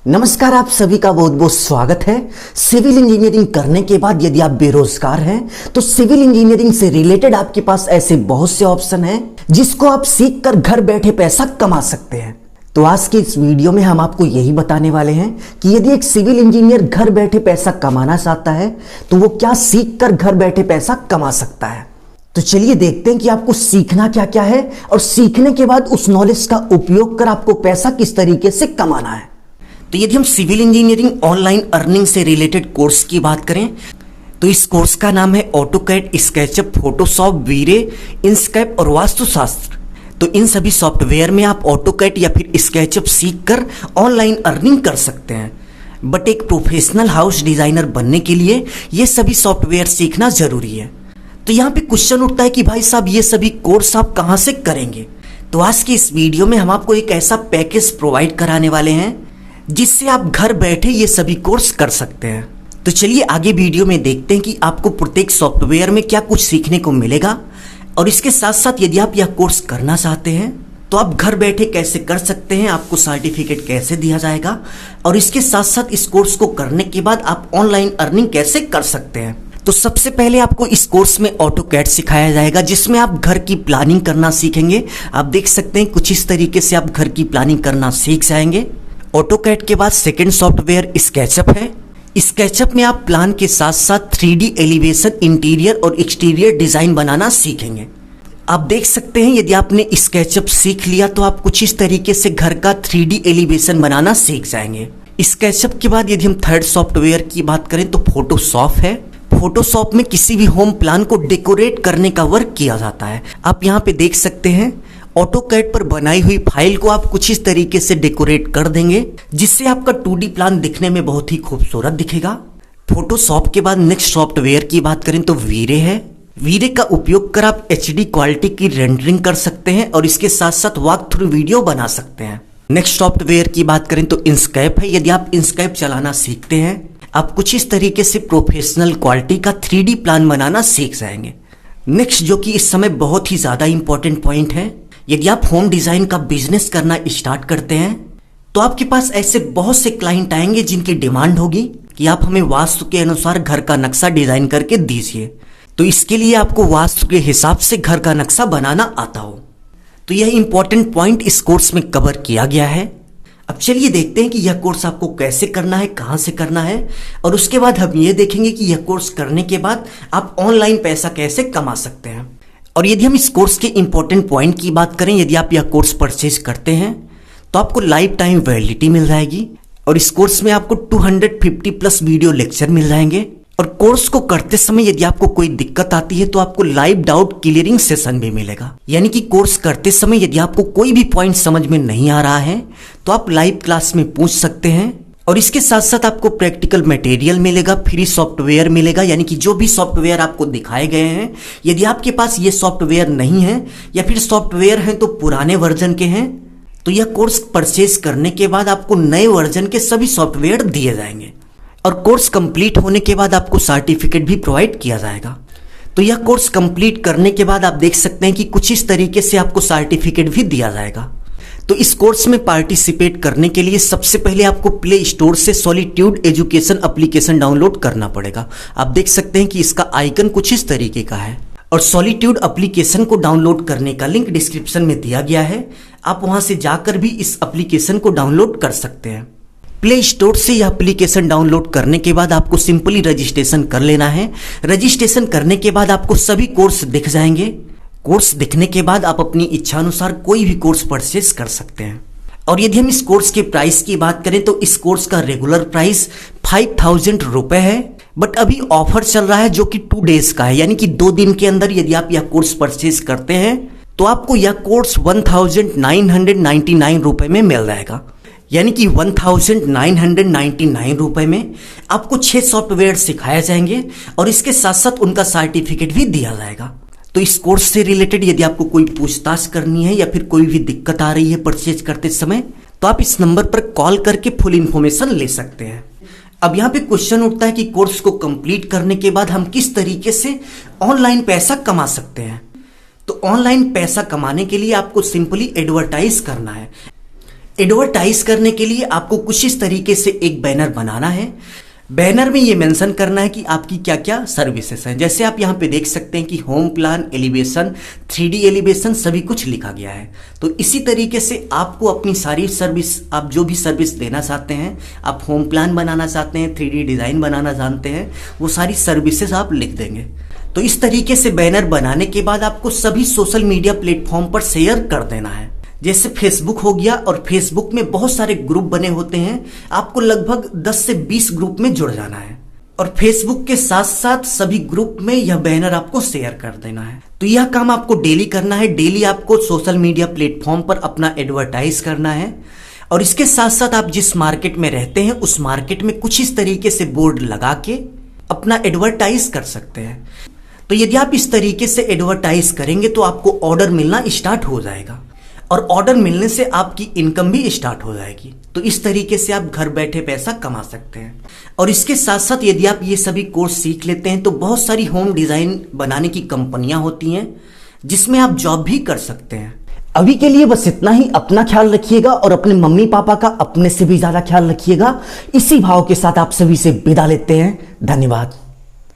नमस्कार, आप सभी का बहुत बहुत स्वागत है। सिविल इंजीनियरिंग करने के बाद यदि आप बेरोजगार हैं तो सिविल इंजीनियरिंग से रिलेटेड आपके पास ऐसे बहुत से ऑप्शन हैं जिसको आप सीख कर घर बैठे पैसा कमा सकते हैं। तो आज के इस वीडियो में हम आपको यही बताने वाले हैं कि यदि एक सिविल इंजीनियर घर बैठे पैसा कमाना चाहता है तो वो क्या सीख कर घर बैठे पैसा कमा सकता है। तो चलिए देखते हैं कि आपको सीखना क्या क्या है और सीखने के बाद उस नॉलेज का उपयोग कर आपको पैसा किस तरीके से कमाना है। तो यदि हम सिविल इंजीनियरिंग ऑनलाइन अर्निंग से रिलेटेड कोर्स की बात करें तो इस कोर्स का नाम है ऑटोकैड, स्केचअप, फोटोशॉप, वीरे, इंस्कैप और वास्तुशास्त्र। तो इन सभी सॉफ्टवेयर में आप ऑटोकैड या फिर स्केचअप सीखकर ऑनलाइन अर्निंग कर सकते हैं। बट एक प्रोफेशनल हाउस डिजाइनर बनने के लिए ये सभी सॉफ्टवेयर सीखना जरूरी है। तो यहाँ पे क्वेश्चन उठता है कि भाई साहब ये सभी कोर्स आप कहाँ से करेंगे। तो आज की इस वीडियो में हम आपको एक ऐसा पैकेज प्रोवाइड कराने वाले हैं जिससे आप घर बैठे ये सभी कोर्स कर सकते हैं। तो चलिए आगे वीडियो में देखते हैं कि आपको प्रत्येक सॉफ्टवेयर में क्या कुछ सीखने को मिलेगा और इसके साथ साथ यदि आप यह कोर्स करना चाहते हैं तो आप घर बैठे कैसे कर सकते हैं, आपको सर्टिफिकेट कैसे दिया जाएगा और इसके साथ साथ इस कोर्स को करने के बाद आप ऑनलाइन अर्निंग कैसे कर सकते हैं। तो सबसे पहले आपको इस कोर्स में ऑटोकैड सिखाया जाएगा जिसमें आप घर की प्लानिंग करना सीखेंगे। आप देख सकते हैं कुछ इस तरीके से आप घर की प्लानिंग करना सीख जाएंगे। ऑटोकैड के बाद सेकंड सॉफ्टवेयर स्केचअप है। स्केचअप में आप प्लान के साथ साथ 3D एलिवेशन, इंटीरियर और एक्सटीरियर डिजाइन बनाना सीखेंगे। आप देख सकते हैं यदि आपने स्केचअप सीख लिया तो आप कुछ इस तरीके से घर का 3D एलिवेशन बनाना सीख जाएंगे। स्केचअप के बाद यदि हम थर्ड सॉफ्टवेयर की बात करें तो फोटोशॉप है। फोटोशॉप में किसी भी होम प्लान को डेकोरेट करने का वर्क किया जाता है। आप यहाँ पे देख सकते हैं ऑटोकैड पर बनाई हुई फाइल को आप कुछ इस तरीके से डेकोरेट कर देंगे जिससे आपका 2D प्लान दिखने में बहुत ही खूबसूरत दिखेगा। फोटोशॉप के बाद नेक्स्ट सॉफ्टवेयर की बात करें तो वीरे है। वीरे का उपयोग कर आप HD क्वालिटी की रेंडरिंग कर सकते हैं और इसके साथ साथ वॉक थ्रू वीडियो बना सकते हैं। नेक्स्ट सॉफ्टवेयर की बात करें तो इंस्कैप है। यदि आप इंस्कैप चलाना सीखते हैं आप कुछ इस तरीके से प्रोफेशनल क्वालिटी का 3D प्लान बनाना सीख जाएंगे। नेक्स्ट जो कि इस समय बहुत ही ज्यादा इंपॉर्टेंट पॉइंट है, यदि आप होम डिजाइन का बिजनेस करना स्टार्ट करते हैं तो आपके पास ऐसे बहुत से क्लाइंट आएंगे जिनकी डिमांड होगी कि आप हमें वास्तु के अनुसार घर का नक्शा डिजाइन करके दीजिए। तो इसके लिए आपको वास्तु के हिसाब से घर का नक्शा बनाना आता हो। तो यह इंपॉर्टेंट पॉइंट इस कोर्स में कवर किया गया है। अब चलिए देखते हैं कि यह कोर्स आपको कैसे करना है, कहां से करना है और उसके बाद हम ये देखेंगे कि यह कोर्स करने के बाद आप ऑनलाइन पैसा कैसे कमा सकते हैं। और यदि हम इस कोर्स के इंपॉर्टेंट पॉइंट की बात करें, यदि आप यह कोर्स परचेज करते हैं तो आपको लाइफ टाइम वैलिडिटी मिल जाएगी और इस कोर्स में आपको 250 प्लस वीडियो लेक्चर मिल जाएंगे। और कोर्स को करते समय यदि आपको कोई दिक्कत आती है तो आपको लाइव डाउट क्लियरिंग सेशन भी मिलेगा। यानी कि कोर्स करते समय यदि आपको कोई भी पॉइंट समझ में नहीं आ रहा है तो आप लाइव क्लास में पूछ सकते हैं। और इसके साथ साथ आपको प्रैक्टिकल मटेरियल मिलेगा, फ्री सॉफ्टवेयर मिलेगा। यानी कि जो भी सॉफ्टवेयर आपको दिखाए गए हैं यदि आपके पास ये सॉफ्टवेयर नहीं है या फिर सॉफ्टवेयर हैं तो पुराने वर्जन के हैं तो यह कोर्स परचेज करने के बाद आपको नए वर्जन के सभी सॉफ्टवेयर दिए जाएंगे। और कोर्स कंप्लीट होने के बाद आपको सर्टिफिकेट भी प्रोवाइड किया जाएगा। तो यह कोर्स कंप्लीट करने के बाद आप देख सकते हैं कि कुछ इस तरीके से आपको सर्टिफिकेट भी दिया जाएगा। तो इस कोर्स में पार्टिसिपेट करने के लिए सबसे पहले आपको प्ले स्टोर से सॉलिट्यूड एजुकेशन एप्लीकेशन डाउनलोड करना पड़ेगा। आप देख सकते हैं कि इसका आइकन कुछ इस तरीके का है और सॉलिट्यूड एप्लीकेशन को डाउनलोड करने का लिंक डिस्क्रिप्शन में दिया गया है। आप वहां से जाकर भी इस एप्लीकेशन को डाउनलोड कर सकते हैं। प्ले स्टोर से यह एप्लीकेशन डाउनलोड करने के बाद आपको सिंपली रजिस्ट्रेशन कर लेना है। रजिस्ट्रेशन करने के बाद आपको सभी कोर्स दिख जाएंगे। कोर्स दिखने के बाद आप अपनी इच्छा अनुसार कोई भी कोर्स परचेज कर सकते हैं। और यदि हम इस कोर्स के प्राइस की बात करें तो इस कोर्स का रेगुलर प्राइस 5000 रुपए है। बट अभी ऑफर चल रहा है जो कि 2 डेज का है। यानी कि 2 दिन के अंदर यदि आप यह कोर्स परचेज करते हैं तो आपको यह कोर्स 1999 रुपए में मिल जाएगा। यानी कि 1999 रुपए में आपको 6 सॉफ्टवेयर सिखाए जाएंगे और इसके साथ साथ उनका सर्टिफिकेट भी दिया जाएगा। तो इस कोर्स से रिलेटेड यदि आपको कोई पूछताछ करनी है या फिर कोई भी दिक्कत आ रही है परचेज करते समय तो आप इस नंबर पर कॉल करके फुल इंफॉर्मेशन ले सकते हैं। अब यहाँ पे क्वेश्चन उठता है कि कोर्स को कंप्लीट करने के बाद हम किस तरीके से ऑनलाइन पैसा कमा सकते हैं। तो ऑनलाइन पैसा कमाने के लिए आपको सिंपली एडवर्टाइज करना है। एडवर्टाइज करने के लिए आपको कुछ इस तरीके से एक बैनर बनाना है। बैनर में ये मेंशन करना है कि आपकी क्या क्या सर्विसेज हैं। जैसे आप यहाँ पे देख सकते हैं कि home plan, elevation, 3D elevation सभी कुछ लिखा गया है। तो इसी तरीके से आपको अपनी सारी सर्विस, आप जो भी सर्विस देना चाहते हैं, आप होम प्लान बनाना चाहते हैं, 3D डिज़ाइन बनाना जानते हैं, वो सारी सर्विसेज आप लिख देंगे। तो इस तरीके से बैनर बनाने के बाद आपको सभी सोशल मीडिया प्लेटफॉर्म पर शेयर कर देना है। जैसे फेसबुक हो गया, और फेसबुक में बहुत सारे ग्रुप बने होते हैं, आपको लगभग 10 से 20 ग्रुप में जुड़ जाना है और फेसबुक के साथ साथ सभी ग्रुप में यह बैनर आपको शेयर कर देना है। तो यह काम आपको डेली करना है। डेली आपको सोशल मीडिया प्लेटफॉर्म पर अपना एडवर्टाइज करना है और इसके साथ साथ आप जिस मार्केट में रहते हैं उस मार्केट में कुछ इस तरीके से बोर्ड लगा के अपना एडवर्टाइज कर सकते हैं। तो यदि आप इस तरीके से एडवर्टाइज करेंगे तो आपको ऑर्डर मिलना स्टार्ट हो जाएगा और ऑर्डर मिलने से आपकी इनकम भी स्टार्ट हो जाएगी। तो इस तरीके से आप घर बैठे पैसा कमा सकते हैं। और इसके साथ साथ यदि आप ये सभी कोर्स सीख लेते हैं तो बहुत सारी होम डिज़ाइन बनाने की कंपनियां होती हैं जिसमें आप जॉब भी कर सकते हैं। अभी के लिए बस इतना ही। अपना ख्याल रखिएगा और अपने मम्मी पापा का अपने से भी ज़्यादा ख्याल रखिएगा। इसी भाव के साथ आप सभी से विदा लेते हैं। धन्यवाद।